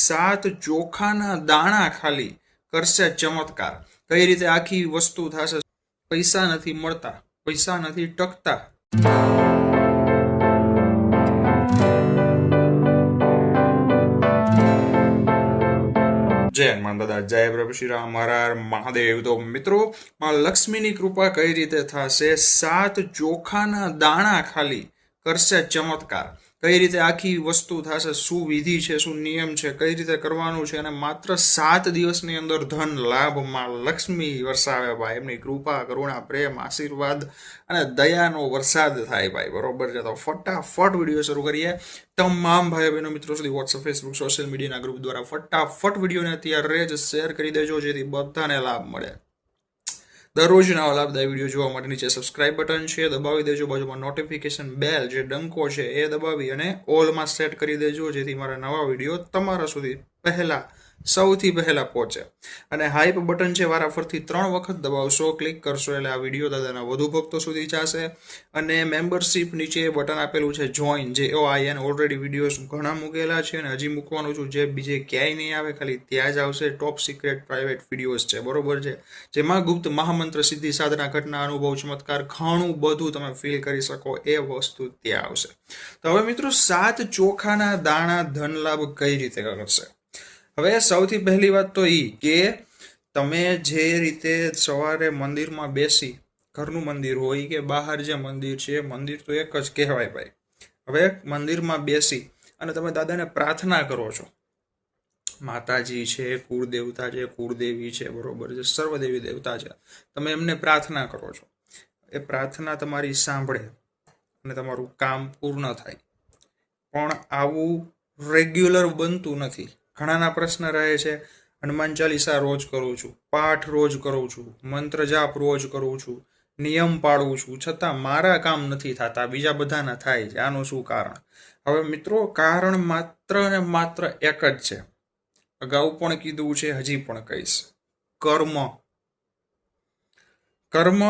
7 ચોખાના દાણા ખાલી કરશે ચમત્કાર। કઈ રીતે આખી વસ્તુ થશે? પૈસા નથી મળતા, પૈસા નથી ટકતા। જય હનુમાન દાદા, જય પ્રભુ શ્રી રામ, હર હર મહાદેવ। તો મિત્રો, માં લક્ષ્મીની કૃપા કઈ રીતે થશે? 7 ચોખાના દાણા ખાલી કરશે ચમત્કાર। કઈ રીતે આખી વસ્તુ થશે? શું વિધિ છે, શું નિયમ છે, કઈ રીતે કરવાનું છે, અને માત્ર 7 દિવસની અંદર ધન લાભ માં લક્ષ્મી વરસાવે ભાઈ। એમની કૃપા, કરુણા, પ્રેમ, આશીર્વાદ અને દયાનો વરસાદ થાય ભાઈ, બરોબર છે? તો ફટાફટ વિડીયો શરૂ કરીએ। તમામ ભાઈ બહેનો મિત્રો સુધી વોટ્સઅપ, ફેસબુક, સોશિયલ મીડિયાના ગ્રુપ દ્વારા ફટાફટ વિડીયોને અત્યારે જ શેર કરી દેજો, જેથી બધાને લાભ મળે। દરરોજ નવા લાભદાયી વિડીયો જોવા માટે નીચે સબસ્ક્રાઇબ બટન છે, દબાવી દેજો। બાજુમાં નોટિફિકેશન બેલ જે ડંકો છે એ દબાવી અને ઓલમાં સેટ કરી દેજો, જેથી મારા નવા વિડીયો તમારા સુધી સૌથી પહેલા પહોંચે। અને હાઈપ બટન છે વારાફરતી 3 વખત દબાવશો, ક્લિક કરશો એટલે આ વિડીયો દાદાના વધુ ભક્તો સુધી જશે। અને મેમ્બરશિપ નીચે બટન આપેલું છે જોઈન, JOIN, ઓલરેડી વિડીયોઝ ઘણા મૂકેલા છે અને હજી મૂકવાનું છું, જે બીજે ક્યાંય નહીં આવે, ખાલી ત્યાં જ આવશે। ટોપ સિક્રેટ પ્રાઇવેટ વિડીયોઝ છે, બરોબર છે? જેમાં ગુપ્ત મહામંત્ર, સિદ્ધિ, સાધના, ઘટના, અનુભવ, ચમત્કાર ઘણું બધું તમે ફીલ કરી શકો એ વસ્તુ ત્યાં આવશે। તો હવે મિત્રો, 7 ચોખાના દાણા ધન લાભ કઈ રીતે કરશે? હવે સૌથી પહેલી વાત તો એ કે તમે જે રીતે સવારે મંદિરમાં બેસી, ઘરનું મંદિર હોય કે બહાર જે મંદિર છે, મંદિર તો એક જ કહેવાય ભાઈ। હવે મંદિરમાં બેસી અને તમે દાદાને પ્રાર્થના કરો છો, માતાજી છે, કુળદેવતા છે, કુળદેવી છે, બરોબર છે, સર્વદેવી દેવતા છે, તમે એમને પ્રાર્થના કરો છો। એ પ્રાર્થના તમારી સાંભળે અને તમારું કામ પૂર્ણ થાય, પણ આવું રેગ્યુલર બનતું નથી। ઘણાના પ્રશ્ન રહે છે, હનુમાન ચાલીસા રોજ કરું છું, પાઠ રોજ કરું છું, મંત્ર જાપ રોજ કરું છું, નિયમ પાળું છું, છતાં મારા કામ નથી થતા, બીજા બધાના થાય છે, આનું શું કારણ? હવે મિત્રો, કારણ માત્ર ને માત્ર એક જ છે। અગાઉ પણ કીધું છે, હજી પણ કહીશ, કર્મ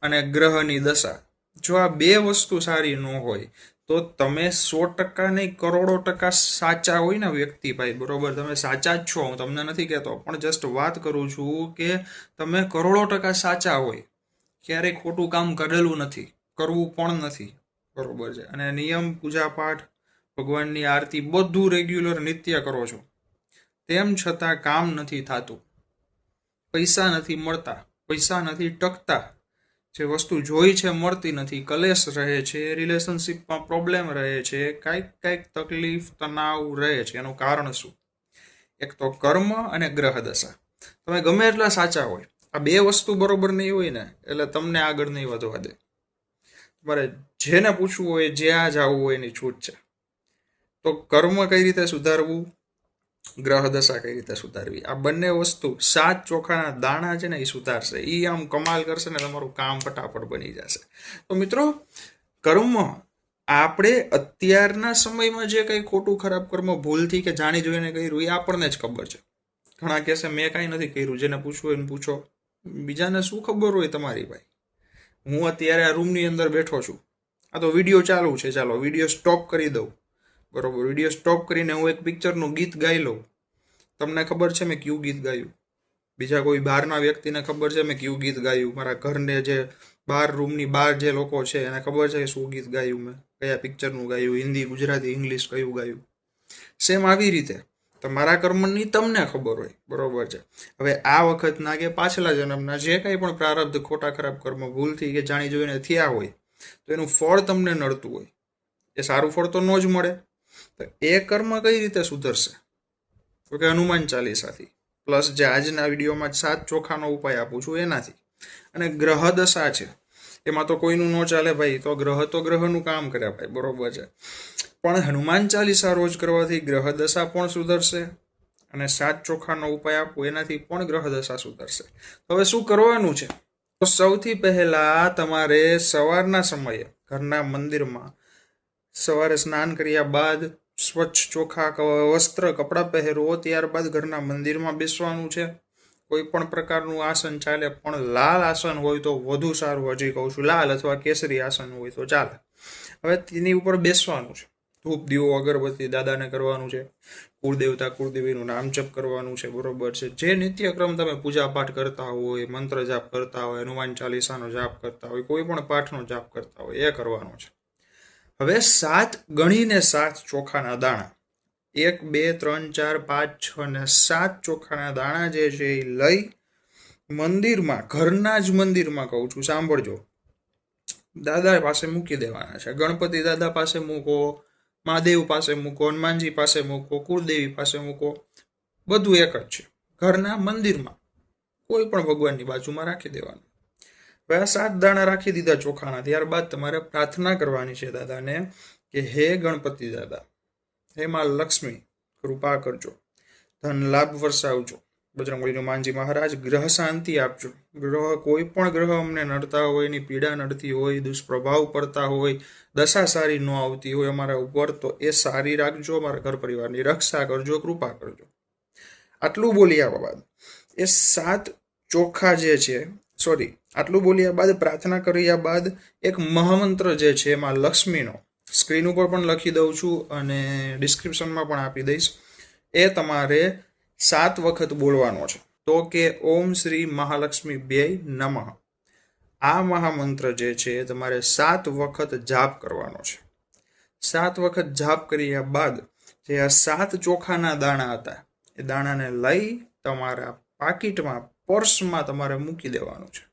અને ગ્રહની દશા। જો આ બે વસ્તુ સારી ન હોય તો તમે 100% નહીં, કરોડો ટકા સાચા હોય ને વ્યક્તિ ભાઈ, બરોબર? તમે સાચા જ છો, હું તમને નથી કહેતો, પણ જસ્ટ વાત કરું છું કે તમે કરોડો ટકા સાચા હોય, ક્યારેય ખોટું કામ કરેલું નથી, કરવું પણ નથી, બરોબર છે? અને નિયમ, પૂજા પાઠ, ભગવાનની આરતી બધું રેગ્યુલર નિત્ય કરો છો, તેમ છતાં કામ નથી થતું, પૈસા નથી મળતા, પૈસા નથી ટકતા, જે વસ્તુ જોઈ છે મળતી નથી, કલેશ રહે છે, રિલેશનશિપમાં પ્રોબ્લેમ રહે છે, કાંઈક તકલીફ, તણાવ રહે છે। એનું કારણ શું? એક તો કર્મ અને ગ્રહ દશા। તમે ગમે એટલા સાચા હોય, આ બે વસ્તુ બરોબર નહીં હોય ને, એટલે તમને આગળ નહીં વધવા દે। તમારે જેને પૂછવું હોય, જ્યાં જવું હોય એની છૂટ છે। તો કર્મ કઈ રીતે સુધારવું, ગ્રહ દશા કઈ રીતે સુધારવી, આ બંને વસ્તુ 7 ચોખાના દાણા છે ને એ સુધારશે। એ આમ કમાલ કરશે ને તમારું કામ ફટાફટ બની જશે। તો મિત્રો, કર્મ આપણે અત્યારના સમયમાં જે કંઈ ખોટું ખરાબ કર્મ ભૂલથી કે જાણી જોઈને કર્યું એ આપણને જ ખબર છે। ઘણા કહેશે મેં કાંઈ નથી કર્યું, જેને પૂછવું હોય એને પૂછો, બીજાને શું ખબર હોય તમારી ભાઈ? હું અત્યારે આ રૂમની અંદર બેઠો છું, આ તો વિડીયો ચાલુ છે, ચાલો વિડીયો સ્ટોપ કરી દઉં, બરોબર? વિડીયો સ્ટોપ કરીને હું એક પિક્ચરનું ગીત ગાઈ લઉં, તમને ખબર છે મેં કયું ગીત ગાયું? બીજા કોઈ બહારના વ્યક્તિને ખબર છે મેં કયું ગીત ગાયું? મારા ઘરને જે બહાર, રૂમની બહાર જે લોકો છે એને ખબર છે કે શું ગીત ગાયું મેં, કયા પિક્ચરનું ગાયું, હિન્દી, ગુજરાતી, ઇંગ્લિશ કયું ગાયું? સેમ આવી રીતે તમારા કર્મની તમને ખબર હોય, બરોબર છે? હવે આ વખતના કે પાછલા જન્મના જે કંઈ પણ પ્રારબ્ધ, ખોટા ખરાબ કર્મ ભૂલથી કે જાણી જોઈને થયા હોય, તો એનું ફળ તમને નડતું હોય, એ સારું ફળ તો ન જ મળે। તો એ કર્મ કઈ રીતે સુધરશે? તો કે હનુમાન ચાલીસાથી, પ્લસ જે આજના વિડીયોમાં 7 ચોખાનો ઉપાય આપું છું એનાથી। અને ગ્રહ દશા છે, એમાં તો કોઈનું ન ચાલે ભાઈ, તો ગ્રહનું કામ કરે ભાઈ, બરોબર છે? પણ હનુમાન ચાલીસા રોજ કરવાથી ગ્રહ દશા પણ સુધરશે, અને 7 ચોખાનો ઉપાય આપું એનાથી પણ ગ્રહ દશા સુધરશે। તો હવે શું કરવાનું છે? તો સૌથી પહેલા તમારે સવારના સમયે ઘરના મંદિરમાં સવારે સ્નાન કર્યા બાદ સ્વચ્છ ચોખા વસ્ત્ર, કપડાં પહેરો, ત્યારબાદ ઘરના મંદિરમાં બેસવાનું છે। કોઈ પણ પ્રકારનું આસન ચાલે, પણ લાલ આસન હોય તો વધુ સારું, હજી કહું છું, લાલ અથવા કેસરી આસન હોય તો ચાલે। હવે તેની ઉપર બેસવાનું છે, ધૂપ દીવો અગરબત્તી દાદાને કરવાનું છે, કુળદેવતા કુળદેવીનું નામ જપ કરવાનું છે, બરોબર છે. જે નિત્યક્રમ તમે પૂજા પાઠ કરતા હોય, મંત્ર જાપ કરતા હોય, હનુમાન ચાલીસાનો જાપ કરતા હોય, કોઈ પણ પાઠનો જાપ કરતા હોય એ કરવાનો છે. હવે 7 ગણીને 7 ચોખાના દાણા, 1 2 3 4 5 6 ને 7 ચોખાના દાણા જે છે એ લઈ મંદિરમાં, ઘરના જ મંદિરમાં કહું છું, સાંભળજો, દાદા પાસે મૂકી દેવાના છે. ગણપતિ દાદા પાસે મૂકો, મહાદેવ પાસે મૂકો, હનુમાનજી પાસે મૂકો, કુળદેવી પાસે મૂકો, બધું એક જ છે. ઘરના મંદિરમાં કોઈ પણ ભગવાનની બાજુમાં રાખી દેવાનું. હવે આ 7 દાણા રાખી દીધા ચોખાના. ત્યારબાદ તમારે પ્રાર્થના કરવાની છે દાદાને કે હે ગણપતિ દાદા, હે માં લક્ષ્મી, કૃપા કરજો, ધન લાભ વરસાવજો, બજરંગબલી હનુમાનજી મહારાજ ગ્રહ શાંતિ આપજો. ગ્રહ, કોઈ પણ ગ્રહ અમને નડતા હોય, એની પીડા નડતી હોય, દુષ્પ્રભાવ પડતા હોય, દશા સારી ન આવતી હોય અમારા ઉપર, તો એ સારી રાખજો. અમારા ઘર પરિવારની રક્ષા કરજો, કૃપા કરજો. આટલું બોલ્યા બાદ એ 7 ચોખા જે છે, આટલું બોલ્યા બાદ, પ્રાર્થના કર્યા બાદ એક મહામંત્ર જે છે એમાં લક્ષ્મીનો, સ્ક્રીન ઉપર પણ લખી દઉં છું અને ડિસ્ક્રિપ્શનમાં પણ આપી દઈશ, એ તમારે 7 વખત બોલવાનો છે. તો કે ઓમ શ્રી મહાલક્ષ્મી બેય નમઃ. આ મહામંત્ર જે છે તમારે 7 વખત જાપ કરવાનો છે. 7 વખત જાપ કર્યા બાદ જે આ 7 ચોખાના દાણા હતા એ દાણાને લઈ તમારા પાકીટમાં, પર્સમાં તમારે મૂકી દેવાનું છે.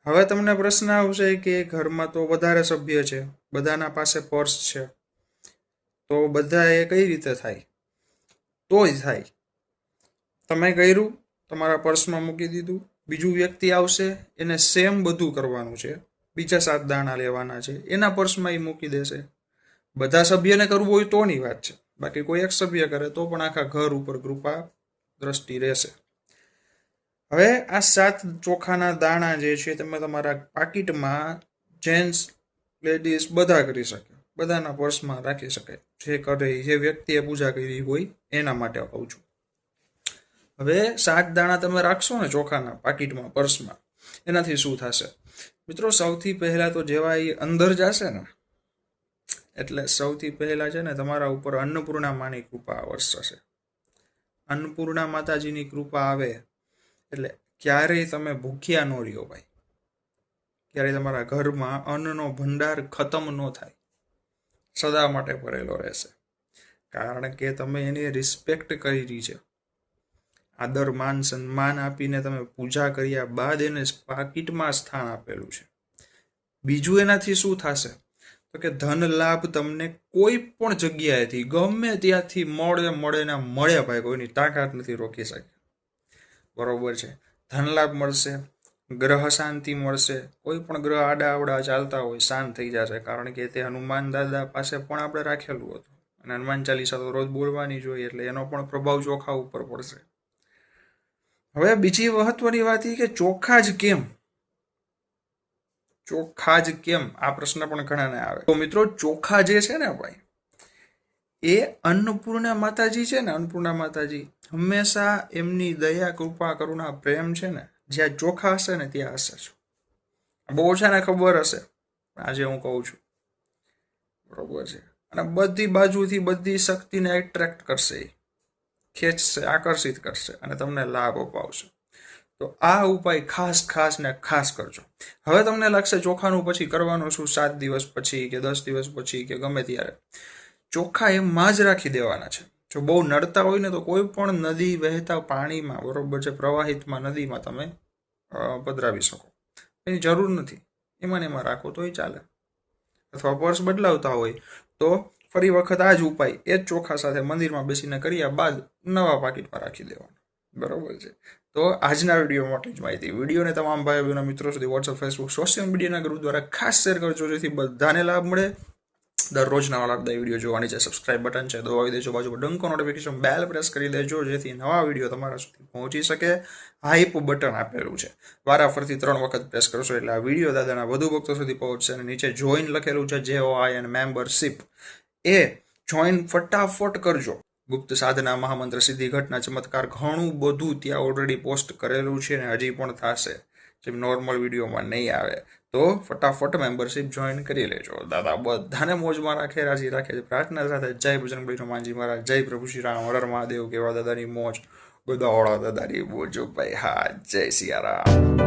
હવે તમને પ્રશ્ન આવશે કે ઘરમાં તો વધારે સભ્ય છે, બધાના પાસે પર્સ છે, તો બધા એ કઈ રીતે થાય? તોય થાય. તમે કર્યું, તમારા પર્સમાં મૂકી દીધું, બીજું વ્યક્તિ આવશે, એને સેમ બધું કરવાનું છે, બીજા 7 દાણા લેવાના છે, એના પર્સમાં એ મૂકી દેશે. બધા સભ્યને કરવું હોય તોની વાત છે, બાકી કોઈ એક સભ્ય કરે તો પણ આખા ઘર ઉપર કૃપા દ્રષ્ટિ રહેશે. હવે આ 7 ચોખાના દાણા જે છે તમે તમારા પાકીટમાં, જેન્ટ્સ લેડીઝ બધા કરી શકે, બધાના પર્સમાં રાખી શકાય. જે કરે, જે વ્યક્તિએ પૂજા કરી હોય એના માટે કહું છું. હવે 7 દાણા તમે રાખશો ને ચોખાના પાકીટમાં, પર્સમાં, એનાથી શું થશે મિત્રો? સૌથી પહેલા તો જેવા એ અંદર જશે ને, એટલે સૌથી પહેલા છે ને તમારા ઉપર અન્નપૂર્ણા માની કૃપા વરસશે. અન્નપૂર્ણા માતાજીની કૃપા આવે એટલે ક્યારેય તમે ભૂખ્યા ન રહ્યો ભાઈ, ક્યારેય તમારા ઘરમાં અન્નનો ભંડાર ખતમ ન થાય, સદા માટે ભરેલો રહેશે. કારણ કે તમે એની રિસ્પેક્ટ કરી છે, આદર માન સન્માન આપીને તમે પૂજા કર્યા બાદ એને પાકીટમાં સ્થાન આપેલું છે. બીજું એનાથી શું થશે તો કે ધન લાભ તમને કોઈ પણ જગ્યાએથી, ગમે ત્યાંથી મળે ભાઈ, કોઈની તાકાત નથી રોકી શકે, બરોબર છે. ધન લાભ મળશે, ગ્રહ શાંતિ મળશે, કોઈ પણ ગ્રહ આડા આવડા ચાલતા હોય શાંત થઈ જશે, કારણ કે તે હનુમાન દાદા પાસે પણ આપણે રાખેલું હતું, અને હનુમાન ચાલીસા તો રોજ બોલવાની જોઈએ, એટલે એનો પણ પ્રભાવ ચોખા ઉપર પડશે. હવે બીજી મહત્વની વાત એ કે ચોખા જ કેમ, ચોખા જ કેમ, આ પ્રશ્ન પણ ઘણાને આવે. તો મિત્રો, ચોખા જે છે ને ભાઈ, એ અન્નપૂર્ણા માતાજી છે ને, અન્નપૂર્ણા માતાજી હંમેશા એમની દયા, કૃપા, કરુણા, પ્રેમ છે ને, જ્યાં ચોખા હશે ને ત્યાં હશે. બહુ ઓછાને ખબર હશે, આજે હું કહું છું, બરોબર છે. અને બધી બાજુથી બધી શક્તિને એટ્રેક્ટ કરશે, ખેંચશે, આકર્ષિત કરશે અને તમને લાભ અપાવશે. તો આ ઉપાય ખાસ ને ખાસ કરજો. હવે તમને લાગશે ચોખાનું પછી કરવાનું શું, 7 દિવસ પછી કે 10 દિવસ પછી કે ગમે ત્યારે, ચોખા એમાં જ રાખી દેવાના છે. જો બહુ નડતા હોય ને તો કોઈ પણ નદી વહેતા પાણીમાં, બરોબર છે, પ્રવાહિતમાં નદીમાં તમે પધરાવી શકો, એની જરૂર નથી, એમાં રાખો તોય ચાલે. અથવા પર્સ બદલાવતા હોય તો ફરી વખત આ જ ઉપાય એ જ ચોખા સાથે મંદિરમાં બેસીને કર્યા બાદ નવા પાકીટમાં રાખી દેવાનું, બરોબર છે. તો આજના વિડીયો માટે જ માહિતી. વિડીયોને તમામ ભાઈ બહેનો મિત્રો સુધી વોટ્સઅપ, ફેસબુક, સોશિયલ મીડિયાના ગ્રુપ દ્વારા ખાસ શેર કરજો, જેથી બધાને લાભ મળે. દરરોજ નવા લાભદાયી વિડીયો જોવાની છે. સબસ્ક્રાઇબ બટન છે દબાવી દેજો, બાજુ ડંકો નોટિફિકેશન બેલ પ્રેસ કરી દેજો, જેથી નવા વિડીયો તમારા સુધી પહોંચી શકે. હાઈપ બટન આપેલું છે, વારાફરતી 3 વખત પ્રેસ કરશો એટલે આ વિડીયો દાદાના વધુ ભક્તો સુધી પહોંચશે. અને નીચે જોઈન લખેલું છે, JOIN મેમ્બરશિપ, એ જોઈન ફટાફટ કરજો. ગુપ્ત સાધના, મહામંત્ર, સિદ્ધિ, ઘટના, ચમત્કાર, ઘણું બધું ત્યાં ઓલરેડી પોસ્ટ કરેલું છે અને હજી પણ થશે, જેમ નોર્મલ વિડીયોમાં નહીં આવે. તો ફટાફટ મેમ્બરશિપ જોઈન કરી લેજો. દાદા બધાને મોજમાં રાખે, રાજી રાખે. પ્રાર્થના સાથે જય બજરંગબલી હનુમાનજી મહારાજ, જય પ્રભુ શ્રી રામ, હર મહાદેવ. કેવા દાદાની મોજ, ગોદાવાળા દાદાની મોજ ભાઈ. હા, જય સિયારામ.